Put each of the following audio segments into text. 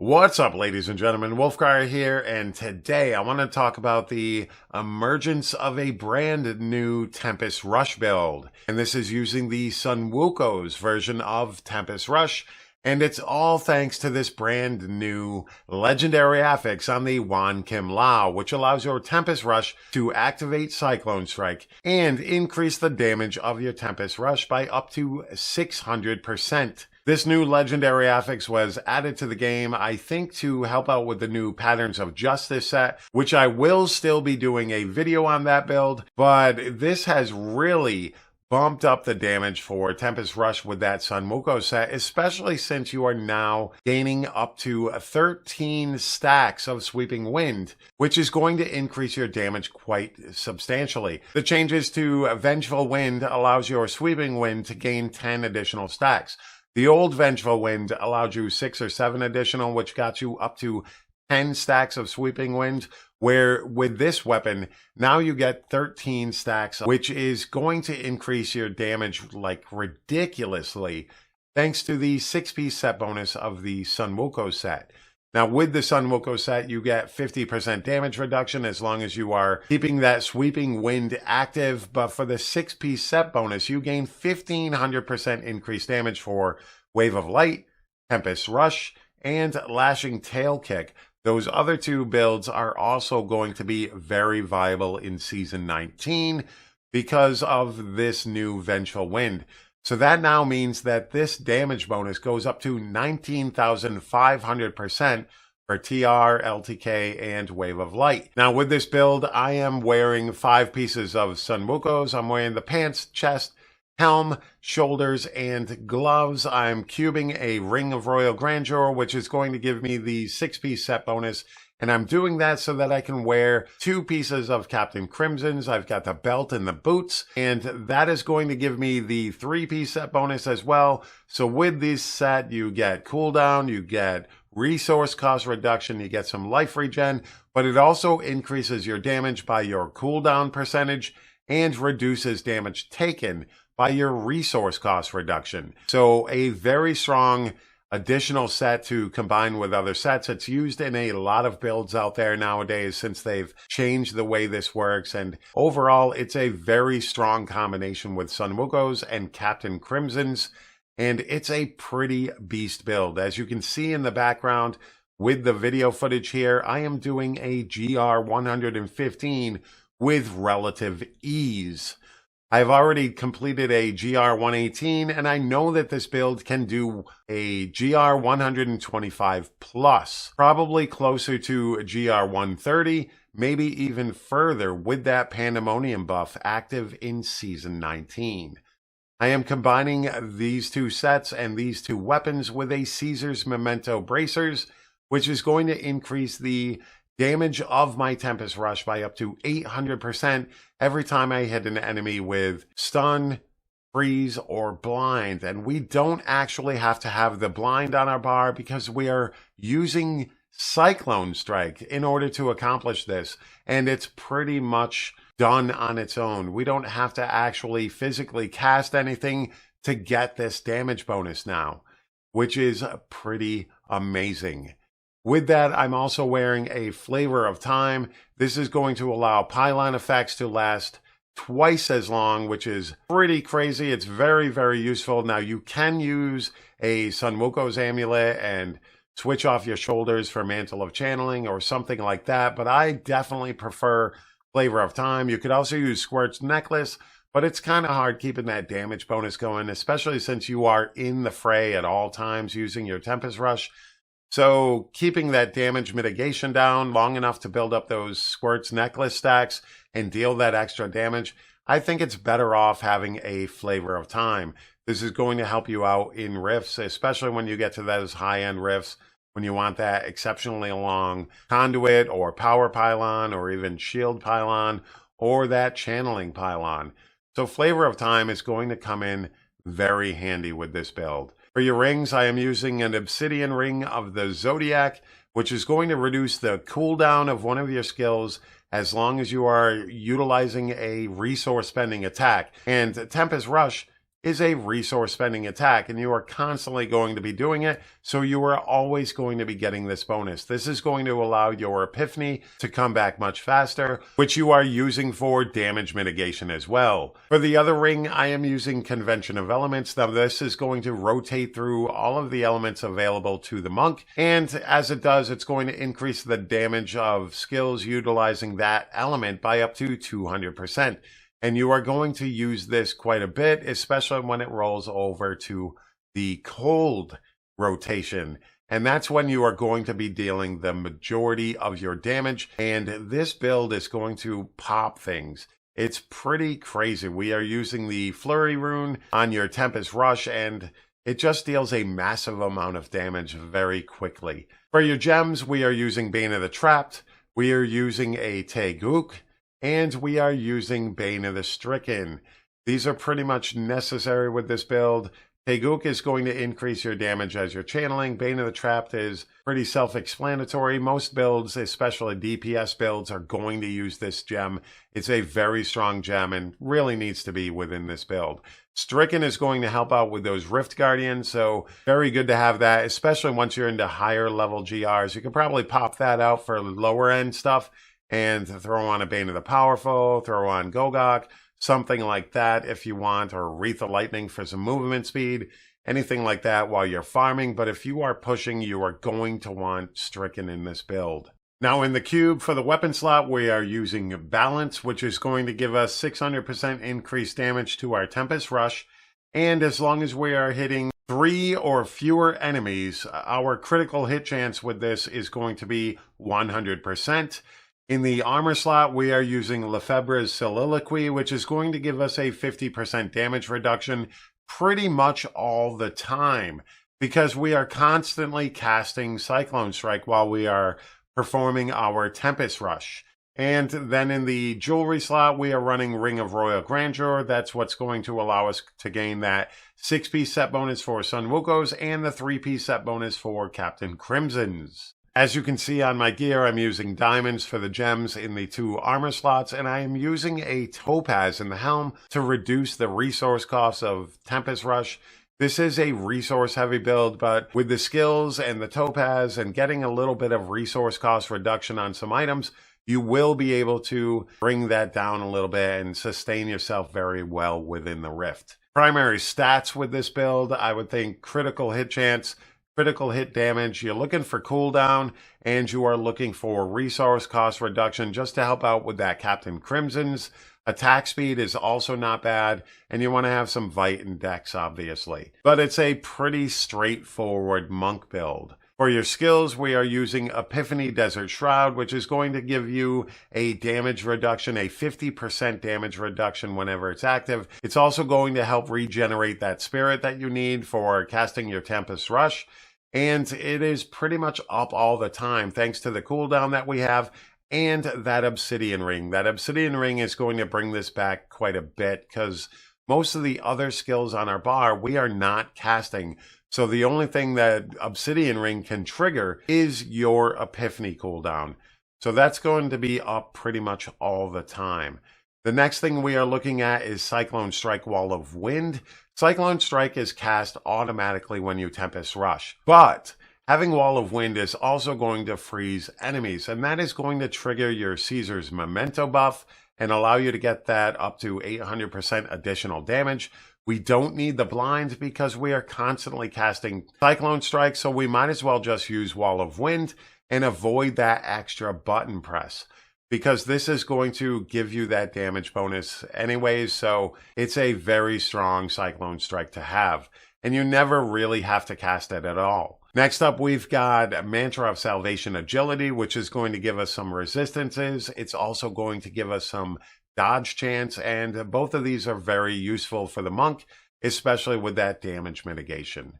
What's up, ladies and gentlemen? Wolfcryer here, and today I want to talk about the emergence of a brand new Tempest Rush build. And this is using the Sunwuko's version of Tempest Rush, and it's all thanks to this brand new legendary affix on the Khim Lao, which allows your Tempest Rush to activate Cyclone Strike and increase the damage of your Tempest Rush by up to 600%. This new legendary affix was added to the game, I think, to help out with the new Patterns of Justice set, which I will still be doing a video on that build, but this has really bumped up the damage for Tempest Rush with that Sunwuko set, especially since you are now gaining up to 13 stacks of Sweeping Wind, which is going to increase your damage quite substantially. The changes to Vengeful Wind allows your Sweeping Wind to gain 10 additional stacks. The old Vengeful Wind allowed you 6 or 7 additional, which got you up to 10 stacks of Sweeping Wind, where with this weapon, now you get 13 stacks, which is going to increase your damage like ridiculously, thanks to the 6-piece set bonus of the Sunwuko set. Now, with the Sunwuko set, you get 50% damage reduction as long as you are keeping that Sweeping Wind active. But for the 6-piece set bonus, you gain 1,500% increased damage for Wave of Light, Tempest Rush, and Lashing Tail Kick. Those other two builds are also going to be very viable in Season 19 because of this new Vengeful Wind. So that now means that this damage bonus goes up to 19,500% for TR, LTK, and Wave of Light. Now with this build, I am wearing 5 pieces of Sunwuko's. I'm wearing the pants, chest, helm, shoulders, and gloves. I'm cubing a Ring of Royal Grandeur, which is going to give me the 6-piece set bonus. And I'm doing that so that I can wear 2 pieces of Captain Crimson's. I've got the belt and the boots, and that is going to give me the 3-piece set bonus as well. So with this set, you get cooldown, you get resource cost reduction, you get some life regen, but it also increases your damage by your cooldown percentage and reduces damage taken by your resource cost reduction. So a very strong additional set to combine with other sets. It's used in a lot of builds out there nowadays since they've changed the way this works. And overall, it's a very strong combination with Sunwuko's and Captain Crimson's. And it's a pretty beast build. As you can see in the background with the video footage here, I am doing a GR 115 with relative ease. I've already completed a GR 118, and I know that this build can do a GR 125 plus, probably closer to GR 130, maybe even further with that Pandemonium buff active in Season 19. I am combining these 2 sets and these 2 weapons with a Caesar's Memento Bracers, which is going to increase the damage of my Tempest Rush by up to 800% every time I hit an enemy with stun, freeze, or blind. And we don't actually have to have the blind on our bar because we are using Cyclone Strike in order to accomplish this. And it's pretty much done on its own. We don't have to actually physically cast anything to get this damage bonus now, which is pretty amazing. With that, I'm also wearing a Flavor of Time. This is going to allow pylon effects to last twice as long, which is pretty crazy. It's very, very useful. Now, you can use a Sunwuko's amulet and switch off your shoulders for Mantle of Channeling or something like that, but I definitely prefer Flavor of Time. You could also use Squirt's Necklace, but it's kind of hard keeping that damage bonus going, especially since you are in the fray at all times using your Tempest Rush. So keeping that damage mitigation down long enough to build up those Squirt's Necklace stacks and deal that extra damage, I think it's better off having a Flavor of Time. This is going to help you out in rifts, especially when you get to those high-end rifts, when you want that exceptionally long conduit or power pylon or even shield pylon or that channeling pylon. So Flavor of Time is going to come in very handy with this build. For your rings, I am using an Obsidian Ring of the Zodiac, which is going to reduce the cooldown of one of your skills as long as you are utilizing a resource spending attack. And Tempest Rush is a resource spending attack, and you are constantly going to be doing it, so you are always going to be getting this bonus. This is going to allow your Epiphany to come back much faster, which you are using for damage mitigation as well. For the other ring, I am using Convention of Elements. Now this is going to rotate through all of the elements available to the monk, and as it does, it's going to increase the damage of skills utilizing that element by up to 200%. And you are going to use this quite a bit, especially when it rolls over to the cold rotation. And that's when you are going to be dealing the majority of your damage. And this build is going to pop things. It's pretty crazy. We are using the Flurry rune on your Tempest Rush, and it just deals a massive amount of damage very quickly. For your gems, we are using Bane of the Trapped. We are using a Taeguk. And we are using Bane of the Stricken. These are pretty much necessary with this build. Taeguk is going to increase your damage as you're channeling. Bane of the Trapped is pretty self-explanatory. Most builds, especially DPS builds, are going to use this gem. It's a very strong gem and really needs to be within this build. Stricken is going to help out with those Rift Guardians, so very good to have that, especially once you're into higher level GRs. You can probably pop that out for lower end stuff and throw on a Bane of the Powerful, throw on Gogok, something like that if you want, or Wreath of Lightning for some movement speed, anything like that while you're farming. But if you are pushing, you are going to want Stricken in this build. Now in the cube for the weapon slot, we are using Balance, which is going to give us 600% increased damage to our Tempest Rush. And as long as we are hitting 3 or fewer enemies, our critical hit chance with this is going to be 100%. In the armor slot, we are using Lefebvre's Soliloquy, which is going to give us a 50% damage reduction pretty much all the time, because we are constantly casting Cyclone Strike while we are performing our Tempest Rush. And then in the jewelry slot, we are running Ring of Royal Grandeur. That's what's going to allow us to gain that 6-piece set bonus for Sunwukos and the 3-piece set bonus for Captain Crimson's. As you can see on my gear, I'm using diamonds for the gems in the 2 armor slots, and I am using a topaz in the helm to reduce the resource costs of Tempest Rush. This is a resource-heavy build, but with the skills and the topaz and getting a little bit of resource cost reduction on some items, you will be able to bring that down a little bit and sustain yourself very well within the Rift. Primary stats with this build, I would think critical hit chance, critical hit damage, you're looking for cooldown, and you are looking for resource cost reduction just to help out with that Captain Crimson's. Attack speed is also not bad, and you want to have some Vite and Dex, obviously. But it's a pretty straightforward monk build. For your skills, we are using Epiphany Desert Shroud, which is going to give you a damage reduction, a 50% damage reduction whenever it's active. It's also going to help regenerate that spirit that you need for casting your Tempest Rush. And it is pretty much up all the time thanks to the cooldown that we have and that Obsidian Ring. That Obsidian Ring is going to bring this back quite a bit because most of the other skills on our bar we are not casting. So the only thing that Obsidian Ring can trigger is your Epiphany cooldown. So that's going to be up pretty much all the time. The next thing we are looking at is Cyclone Strike Wall of Wind. Cyclone Strike is cast automatically when you Tempest Rush, but having Wall of Wind is also going to freeze enemies, and that is going to trigger your Caesar's Memento buff and allow you to get that up to 800% additional damage. We don't need the blind because we are constantly casting Cyclone Strike, so we might as well just use Wall of Wind and avoid that extra button press, because this is going to give you that damage bonus anyways, so it's a very strong Cyclone Strike to have, and you never really have to cast it at all. Next up, we've got Mantra of Salvation Agility, which is going to give us some resistances. It's also going to give us some dodge chance, and both of these are very useful for the monk, especially with that damage mitigation.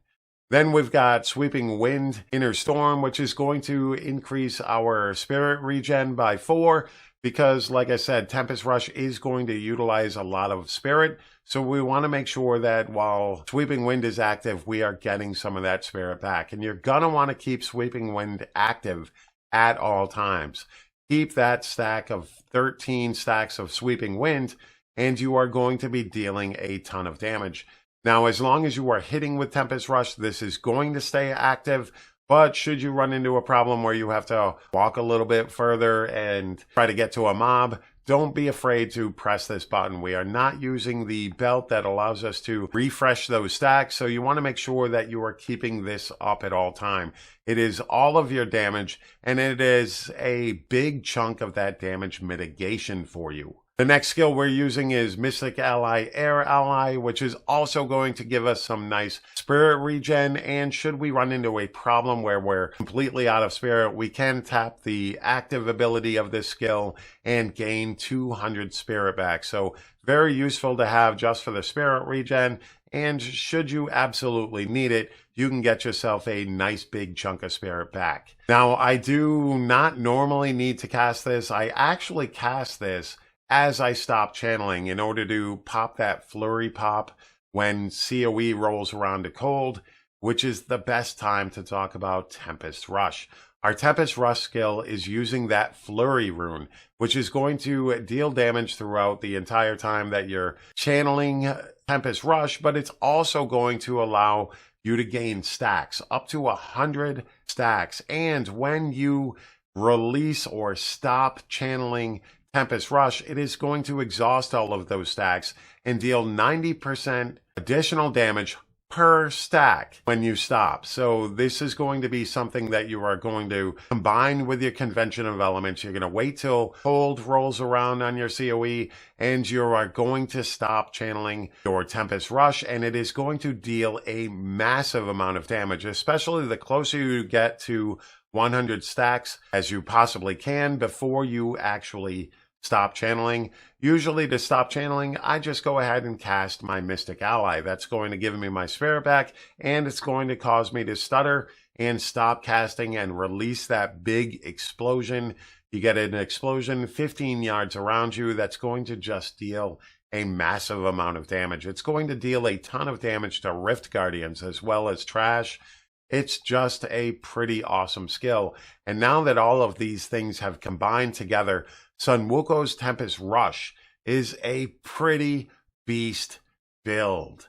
Then we've got Sweeping Wind Inner Storm, which is going to increase our spirit regen by 4 because, like I said, Tempest Rush is going to utilize a lot of spirit. So we want to make sure that while Sweeping Wind is active, we are getting some of that spirit back. And you're going to want to keep Sweeping Wind active at all times. Keep that stack of 13 stacks of Sweeping Wind, and you are going to be dealing a ton of damage. Now, as long as you are hitting with Tempest Rush, this is going to stay active. But should you run into a problem where you have to walk a little bit further and try to get to a mob, don't be afraid to press this button. We are not using the belt that allows us to refresh those stacks, so you want to make sure that you are keeping this up at all time. It is all of your damage, and it is a big chunk of that damage mitigation for you. The next skill we're using is Mystic Ally, Air Ally, which is also going to give us some nice spirit regen. And should we run into a problem where we're completely out of spirit, we can tap the active ability of this skill and gain 200 spirit back. So very useful to have just for the spirit regen. And should you absolutely need it, you can get yourself a nice big chunk of spirit back. Now, I do not normally need to cast this. I actually cast this as I stop channeling in order to pop that flurry pop when COE rolls around to cold, which is the best time to talk about Tempest Rush. Our Tempest Rush skill is using that flurry rune, which is going to deal damage throughout the entire time that you're channeling Tempest Rush, but it's also going to allow you to gain stacks, up to 100 stacks. And when you release or stop channeling Tempest Rush, it is going to exhaust all of those stacks and deal 90% additional damage per stack when you stop. So this is going to be something that you are going to combine with your convention of elements. You're going to wait till cold rolls around on your COE, and you are going to stop channeling your Tempest Rush, and it is going to deal a massive amount of damage, especially the closer you get to 100 stacks as you possibly can before you actually stop channeling. Usually to stop channeling, I just go ahead and cast my Mystic Ally. That's going to give me my spirit back, and it's going to cause me to stutter and stop casting and release that big explosion. You get an explosion 15 yards around you that's going to just deal a massive amount of damage. It's going to deal a ton of damage to Rift Guardians as well as trash. It's just a pretty awesome skill. And now that all of these things have combined together, Sunwuko's Tempest Rush is a pretty beast build.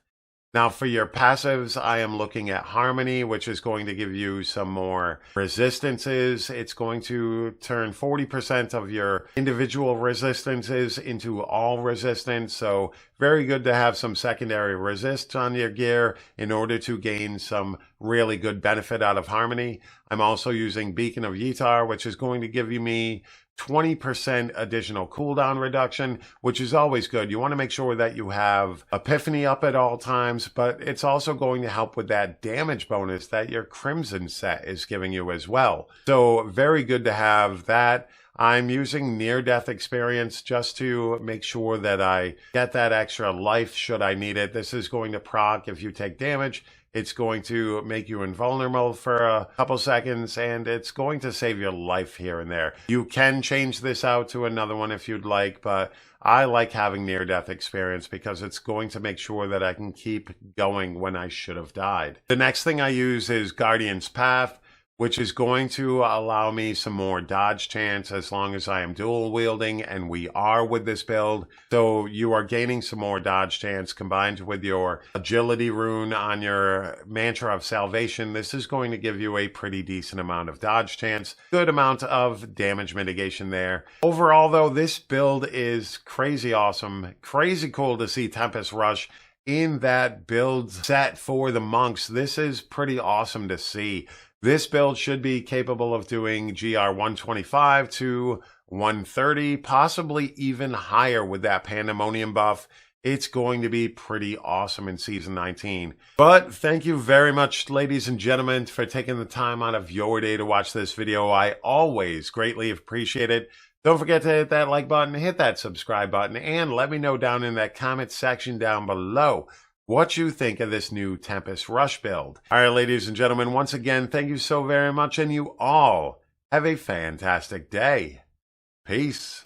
Now for your passives, I am looking at Harmony, which is going to give you some more resistances. It's going to turn 40% of your individual resistances into all resistance. So very good to have some secondary resists on your gear in order to gain some really good benefit out of Harmony. I'm also using Beacon of Yitar, which is going to give me 20% additional cooldown reduction, which is always good. You want to make sure that you have Epiphany up at all times, but it's also going to help with that damage bonus that your Crimson set is giving you as well. So very good to have that. I'm using near-death experience just to make sure that I get that extra life should I need it. This is going to proc if you take damage. It's going to make you invulnerable for a couple seconds, and it's going to save your life here and there. You can change this out to another one if you'd like, but I like having near-death experience because it's going to make sure that I can keep going when I should have died. The next thing I use is Guardian's Path, which is going to allow me some more dodge chance as long as I am dual wielding, and we are with this build. So you are gaining some more dodge chance combined with your agility rune on your Mantra of Salvation. This is going to give you a pretty decent amount of dodge chance, good amount of damage mitigation there. Overall though, this build is crazy awesome, crazy cool to see Tempest Rush in that build set for the monks. This is pretty awesome to see. This build should be capable of doing GR 125 to 130, possibly even higher with that Pandemonium buff. It's going to be pretty awesome in Season 19. But thank you very much, ladies and gentlemen, for taking the time out of your day to watch this video. I always greatly appreciate it. Don't forget to hit that like button, hit that subscribe button, and let me know down in that comment section down below what you think of this new Tempest Rush build. All right, ladies and gentlemen, once again, thank you so very much, and you all have a fantastic day. Peace.